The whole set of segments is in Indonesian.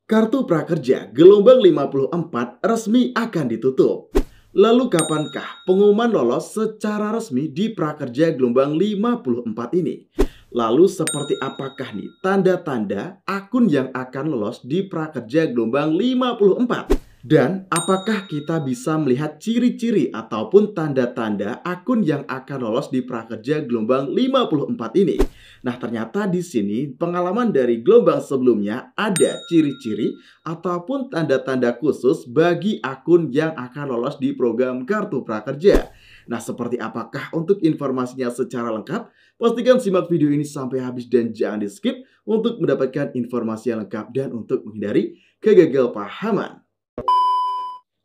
Kartu prakerja gelombang 54 resmi akan ditutup. Lalu kapankah pengumuman lolos secara resmi di prakerja gelombang 54 ini? Lalu seperti apakah nih tanda-tanda akun yang akan lolos di prakerja gelombang 54? Dan apakah kita bisa melihat ciri-ciri ataupun tanda-tanda akun yang akan lolos di prakerja gelombang 54 ini? Nah, ternyata di sini pengalaman dari gelombang sebelumnya ada ciri-ciri ataupun tanda-tanda khusus bagi akun yang akan lolos di program Kartu Prakerja. Nah, seperti apakah untuk informasinya secara lengkap? Pastikan simak video ini sampai habis dan jangan di-skip untuk mendapatkan informasi yang lengkap dan untuk menghindari kegagalpahaman.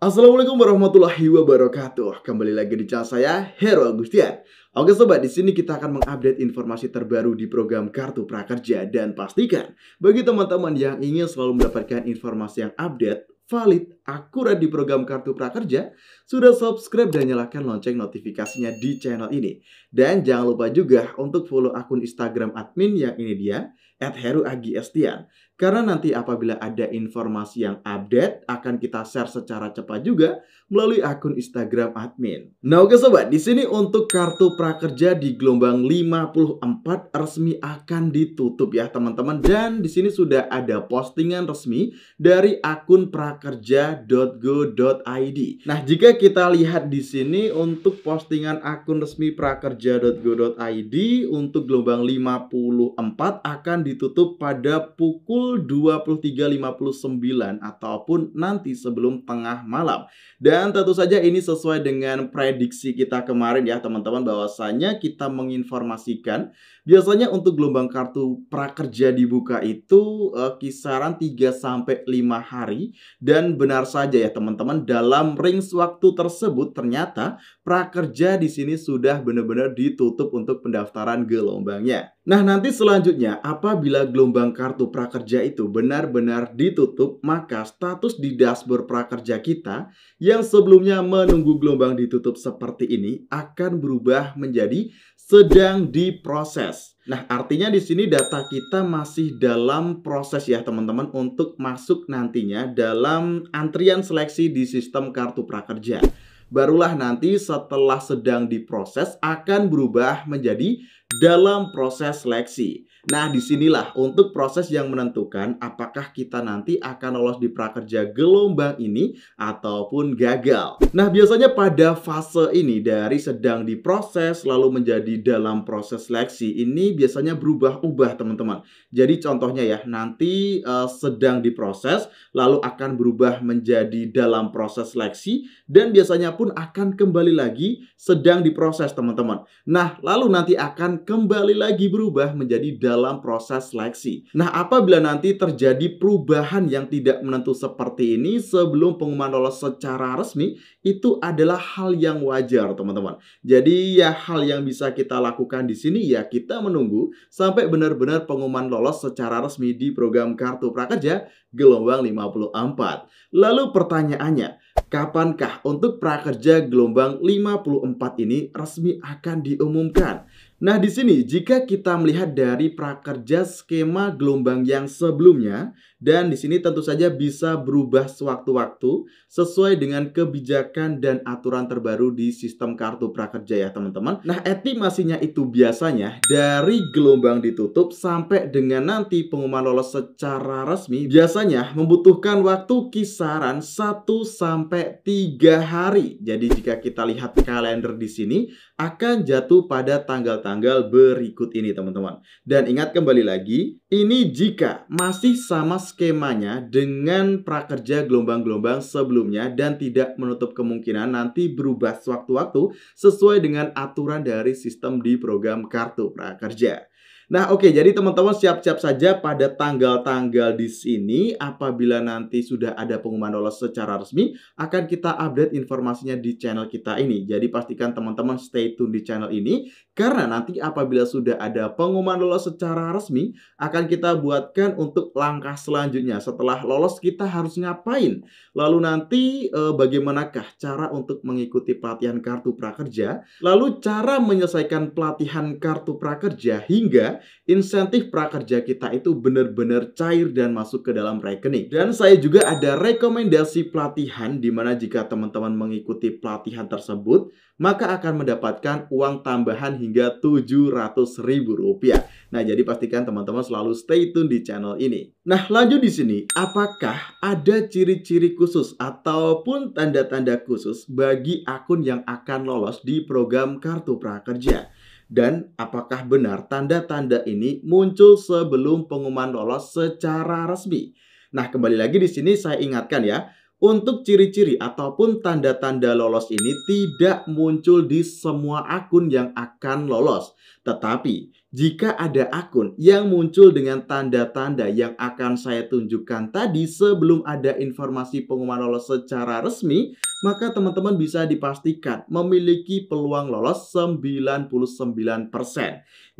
Assalamualaikum warahmatullahi wabarakatuh. Kembali lagi di channel saya, Heru Agustian. Oke sobat, di sini kita akan mengupdate informasi terbaru di program Kartu Prakerja dan pastikan bagi teman-teman yang ingin selalu mendapatkan informasi yang update, valid, akurat di program Kartu Prakerja, sudah subscribe dan nyalakan lonceng notifikasinya di channel ini. Dan jangan lupa juga untuk follow akun Instagram admin yang ini dia, @heruagiestian. Karena nanti apabila ada informasi yang update akan kita share secara cepat juga melalui akun Instagram admin. Nah, oke sobat, di sini untuk kartu prakerja di gelombang 54 resmi akan ditutup ya teman-teman, dan di sini sudah ada postingan resmi dari akun prakerja.go.id. Nah, jika kita lihat di sini untuk postingan akun resmi prakerja.go.id untuk gelombang 54 akan ditutup pada pukul 23.59 ataupun nanti sebelum tengah malam. Dan tentu saja ini sesuai dengan prediksi kita kemarin ya teman-teman, bahwasanya kita menginformasikan biasanya untuk gelombang kartu prakerja dibuka itu kisaran 3-5 hari. Dan benar saja ya teman-teman, dalam range waktu tersebut ternyata prakerja di sini sudah benar-benar ditutup untuk pendaftaran gelombangnya. Nah, nanti selanjutnya apabila gelombang kartu prakerja itu benar-benar ditutup, maka status di dashboard prakerja kita yang sebelumnya menunggu gelombang ditutup seperti ini akan berubah menjadi sedang diproses. Nah, artinya di sini data kita masih dalam proses ya teman-teman untuk masuk nantinya dalam antrian seleksi di sistem kartu prakerja. Barulah nanti setelah sedang diproses akan berubah menjadi dalam proses seleksi. Nah, disinilah untuk proses yang menentukan apakah kita nanti akan lolos di prakerja gelombang ini ataupun gagal. Nah, biasanya pada fase ini dari sedang diproses lalu menjadi dalam proses seleksi ini biasanya berubah-ubah teman-teman. Jadi contohnya ya, nanti sedang diproses lalu akan berubah menjadi dalam proses seleksi dan biasanya pun akan kembali lagi sedang diproses teman-teman. Nah, lalu nanti akan kembali lagi berubah menjadi dalam proses seleksi. Nah, apabila nanti terjadi perubahan yang tidak menentu seperti ini sebelum pengumuman lolos secara resmi, itu adalah hal yang wajar, teman-teman. Jadi, ya hal yang bisa kita lakukan di sini ya kita menunggu sampai benar-benar pengumuman lolos secara resmi di program Kartu Prakerja gelombang 54. Lalu pertanyaannya, kapankah untuk prakerja gelombang 54 ini resmi akan diumumkan? Nah, di sini jika kita melihat dari prakerja skema gelombang yang sebelumnya, dan di sini tentu saja bisa berubah sewaktu-waktu sesuai dengan kebijakan dan aturan terbaru di sistem kartu prakerja ya teman-teman. Nah, estimasinya itu biasanya dari gelombang ditutup sampai dengan nanti pengumuman lolos secara resmi biasanya membutuhkan waktu kisaran 1-3 hari. Jadi jika kita lihat kalender di sini akan jatuh pada tanggal-tanggal berikut ini teman-teman. Dan ingat kembali lagi, ini jika masih sama skemanya dengan prakerja gelombang-gelombang sebelumnya dan tidak menutup kemungkinan nanti berubah sewaktu-waktu sesuai dengan aturan dari sistem di program Kartu Prakerja. Nah, oke, jadi teman-teman siap-siap saja pada tanggal-tanggal di sini apabila nanti sudah ada pengumuman lolos secara resmi akan kita update informasinya di channel kita ini. Jadi pastikan teman-teman stay tune di channel ini karena nanti apabila sudah ada pengumuman lolos secara resmi akan kita buatkan untuk langkah selanjutnya. Setelah lolos kita harus ngapain? Lalu nanti bagaimanakah cara untuk mengikuti pelatihan Kartu Prakerja? Lalu cara menyelesaikan pelatihan Kartu Prakerja hingga juga insentif prakerja kita itu benar-benar cair dan masuk ke dalam rekening. Dan saya juga ada rekomendasi pelatihan di mana jika teman-teman mengikuti pelatihan tersebut, maka akan mendapatkan uang tambahan hingga Rp700.000. Nah, jadi pastikan teman-teman selalu stay tune di channel ini. Nah, lanjut di sini, apakah ada ciri-ciri khusus ataupun tanda-tanda khusus bagi akun yang akan lolos di program Kartu Prakerja? Dan apakah benar tanda-tanda ini muncul sebelum pengumuman lolos secara resmi? Nah, kembali lagi di sini saya ingatkan ya, untuk ciri-ciri ataupun tanda-tanda lolos ini tidak muncul di semua akun yang akan lolos. Tetapi, jika ada akun yang muncul dengan tanda-tanda yang akan saya tunjukkan tadi sebelum ada informasi pengumuman lolos secara resmi, maka teman-teman bisa dipastikan memiliki peluang lolos 99%.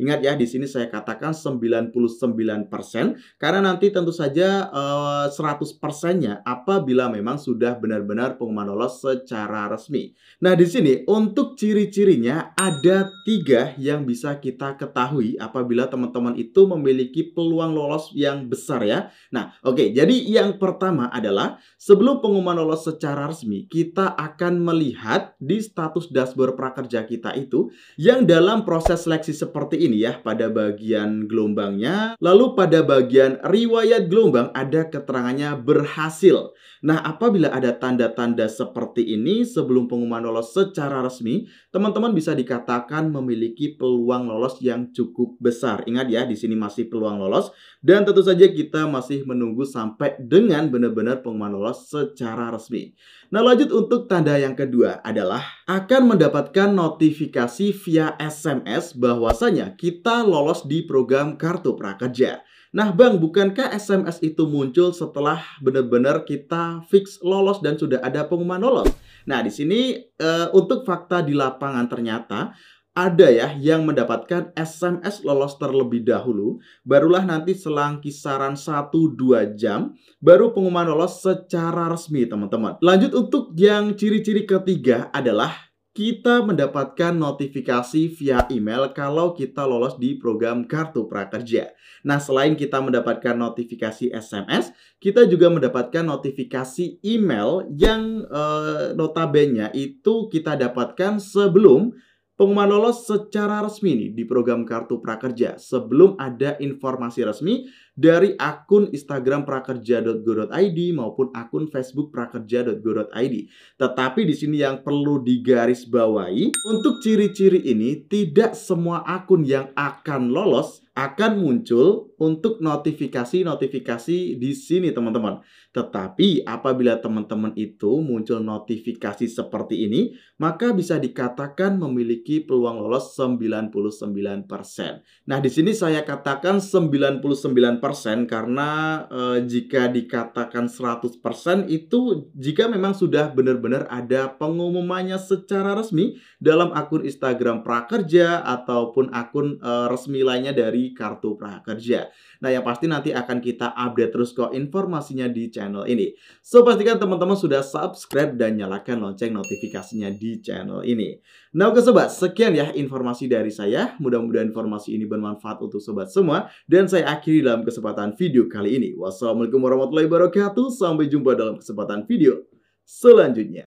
Ingat ya, di sini saya katakan 99% karena nanti tentu saja 100%-nya apabila memang sudah benar-benar pengumuman lolos secara resmi. Nah, di sini untuk ciri-cirinya ada 3 yang bisa kita ketahui apabila teman-teman itu memiliki peluang lolos yang besar ya. Nah, oke, jadi yang pertama adalah sebelum pengumuman lolos secara resmi, kita akan melihat di status dashboard prakerja kita itu yang dalam proses seleksi seperti ini ya, pada bagian gelombangnya, lalu pada bagian riwayat gelombang ada keterangannya berhasil. Nah, apabila ada tanda-tanda seperti ini sebelum pengumuman lolos secara resmi, teman-teman bisa dikatakan memiliki peluang lolos yang cukup besar. Ingat ya, di sini masih peluang lolos dan tentu saja kita masih menunggu sampai dengan benar-benar pengumuman lolos secara resmi. Nah, lanjut untuk tanda yang kedua adalah akan mendapatkan notifikasi via SMS bahwasanya kita lolos di program Kartu Prakerja. Nah, Bang, bukankah SMS itu muncul setelah benar-benar kita fix lolos dan sudah ada pengumuman lolos? Nah, di sini untuk fakta di lapangan ternyata ada ya yang mendapatkan SMS lolos terlebih dahulu, barulah nanti selang kisaran 1-2 jam, baru pengumuman lolos secara resmi, teman-teman. Lanjut untuk yang ciri-ciri ketiga adalah kita mendapatkan notifikasi via email kalau kita lolos di program Kartu Prakerja. Nah, selain kita mendapatkan notifikasi SMS, kita juga mendapatkan notifikasi email yang notabene itu kita dapatkan sebelum pengumuman lolos secara resmi nih di program Kartu Prakerja. Sebelum ada informasi resmi dari akun Instagram prakerja.go.id maupun akun Facebook prakerja.go.id. Tetapi di sini yang perlu digarisbawahi, untuk ciri-ciri ini tidak semua akun yang akan lolos akan muncul untuk notifikasi-notifikasi di sini, teman-teman. Tetapi apabila teman-teman itu muncul notifikasi seperti ini, maka bisa dikatakan memiliki peluang lolos 99%. Nah, di sini saya katakan 99% karena jika dikatakan 100% itu jika memang sudah benar-benar ada pengumumannya secara resmi dalam akun Instagram Prakerja ataupun akun resmi lainnya dari Kartu Prakerja. Nah, yang pasti nanti akan kita update terus kok informasinya di channel ini. So, pastikan teman-teman sudah subscribe dan nyalakan lonceng notifikasinya di channel ini. Nah, oke sobat, sekian ya informasi dari saya. Mudah-mudahan informasi ini bermanfaat untuk sobat semua. Dan saya akhiri dalam kesempatan video kali ini. Wassalamualaikum warahmatullahi wabarakatuh. Sampai jumpa dalam kesempatan video selanjutnya.